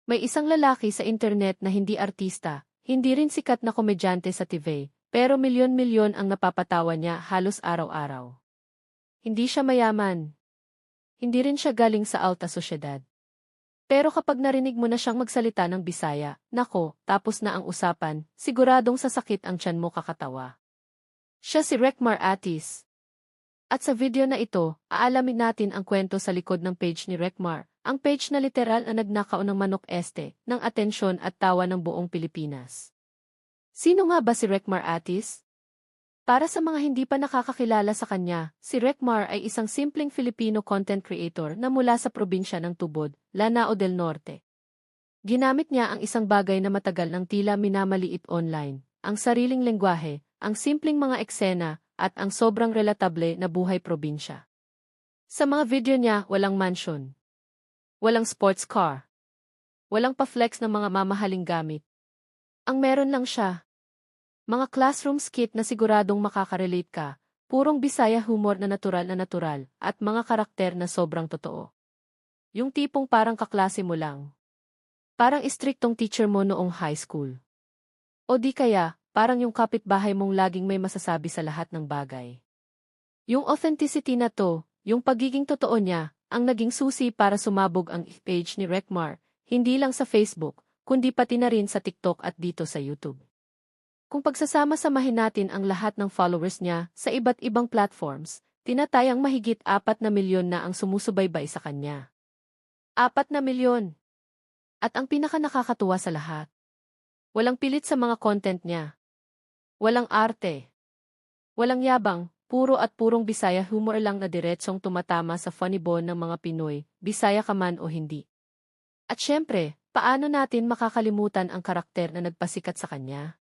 May isang lalaki sa internet na hindi artista, hindi rin sikat na komedyante sa TV, pero milyon-milyon ang napapatawa niya halos araw-araw. Hindi siya mayaman. Hindi rin siya galing sa alta sosyedad. Pero kapag narinig mo na siyang magsalita ng Bisaya, nako, tapos na ang usapan, siguradong sasakit ang tiyan mo kakatawa. Siya si Rekmar Atis. At sa video na ito, aalamin natin ang kwento sa likod ng page ni Rekmar, ang page na literal na nagnakaw ng manok ng atensyon at tawa ng buong Pilipinas. Sino nga ba si Rekmar Atis? Para sa mga hindi pa nakakakilala sa kanya, si Rekmar ay isang simpleng Filipino content creator na mula sa probinsya ng Tubod, Lanao del Norte. Ginamit niya ang isang bagay na matagal nang tila minamaliit online, ang sariling lengguwahe, ang simpleng mga eksena, at ang sobrang relatable na buhay probinsya. Sa mga video niya, walang mansion. Walang sports car. Walang pa-flex ng mga mamahaling gamit. Ang meron lang siya. Mga classroom skit na siguradong makaka-relate ka, purong Bisaya humor na natural, at mga karakter na sobrang totoo. Yung tipong parang kaklase mo lang. Parang istriktong teacher mo noong high school. O di kaya, parang yung kapitbahay mong laging may masasabi sa lahat ng bagay. Yung authenticity na to, yung pagiging totoo niya, ang naging susi para sumabog ang page ni Rekmar, hindi lang sa Facebook, kundi pati na rin sa TikTok at dito sa YouTube. Kung pagsasama-samahin natin ang lahat ng followers niya sa iba't ibang platforms, tinatayang mahigit 4 na milyon na ang sumusubaybay sa kanya. 4 na milyon! At ang pinaka-nakakatuwa sa lahat, walang pilit sa mga content niya. Walang arte. Walang yabang, purong Bisaya humor lang na diretsong tumatama sa funny bone ng mga Pinoy, Bisaya ka man o hindi. At syempre, paano natin makakalimutan ang karakter na nagpasikat sa kanya?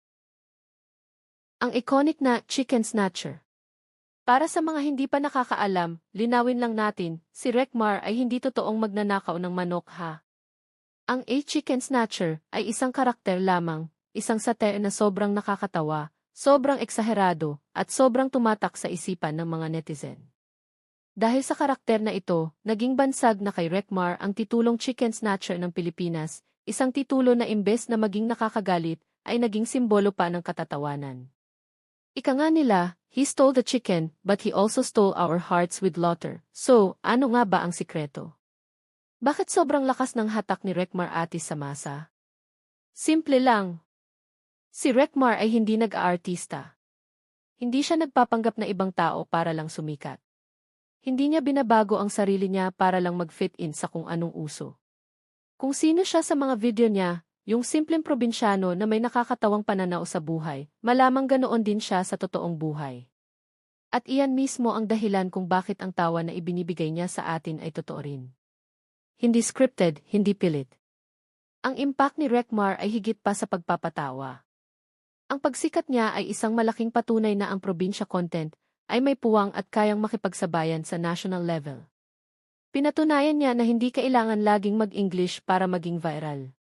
Ang iconic na Chicken Snatcher. Para sa mga hindi pa nakakaalam, linawin lang natin, si Rekmar ay hindi totoong magnanakaw ng manok ha. Ang Chicken Snatcher ay isang karakter lamang, isang satire na sobrang nakakatawa, sobrang eksaherado, at sobrang tumatak sa isipan ng mga netizen. Dahil sa karakter na ito, naging bansag na kay Rekmar ang titulong Chicken Snatcher ng Pilipinas, isang titulo na imbes na maging nakakagalit, ay naging simbolo pa ng katatawanan. Ika nga nila, he stole the chicken, but he also stole our hearts with laughter. So, ano nga ba ang sikreto? Bakit sobrang lakas ng hatak ni Rekmar Atis sa masa? Simple lang. Si Rekmar ay hindi nag-aartista. Hindi siya nagpapanggap na ibang tao para lang sumikat. Hindi niya binabago ang sarili niya para lang mag-fit in sa kung anong uso. Kung sino siya sa mga video niya, yung simpleng probinsyano na may nakakatawang pananaw sa buhay, malamang ganoon din siya sa totoong buhay. At iyan mismo ang dahilan kung bakit ang tawa na ibinibigay niya sa atin ay totoo rin. Hindi scripted, hindi pilit. Ang impact ni Rekmar ay higit pa sa pagpapatawa. Ang pagsikat niya ay isang malaking patunay na ang probinsya content ay may puwang at kayang makipagsabayan sa national level. Pinatunayan niya na hindi kailangan laging mag-English para maging viral.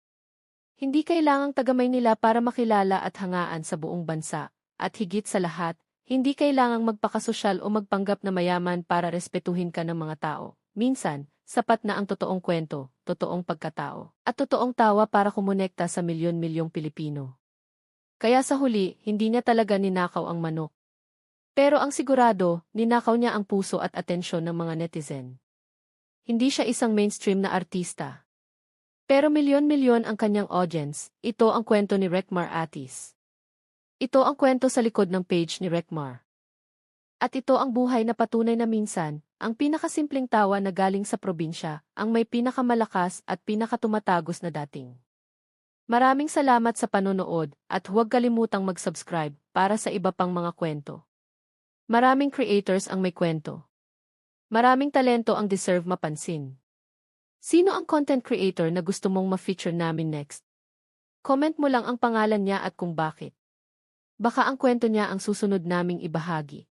Hindi kailangang taga Maynila para makilala at hangaan sa buong bansa, at higit sa lahat, hindi kailangang magpakasosyal o magpanggap na mayaman para respetuhin ka ng mga tao. Minsan, sapat na ang totoong kwento, totoong pagkatao, at totoong tawa para kumonekta sa milyon-milyong Pilipino. Kaya sa huli, hindi niya talaga ninakaw ang manok. Pero ang sigurado, ninakaw niya ang puso at atensyon ng mga netizen. Hindi siya isang mainstream na artista. Pero milyon-milyon ang kanyang audience, ito ang kwento ni Rekmar Atis. Ito ang kwento sa likod ng page ni Rekmar. At ito ang buhay na patunay na minsan, ang pinakasimpleng tawa na galing sa probinsya, ang may pinakamalakas at pinakatumatagos na dating. Maraming salamat sa panonood, at huwag kalimutang mag-subscribe para sa iba pang mga kwento. Maraming creators ang may kwento. Maraming talento ang deserve mapansin. Sino ang content creator na gusto mong ma-feature namin next? Comment mo lang ang pangalan niya at kung bakit. Baka ang kwento niya ang susunod naming ibahagi.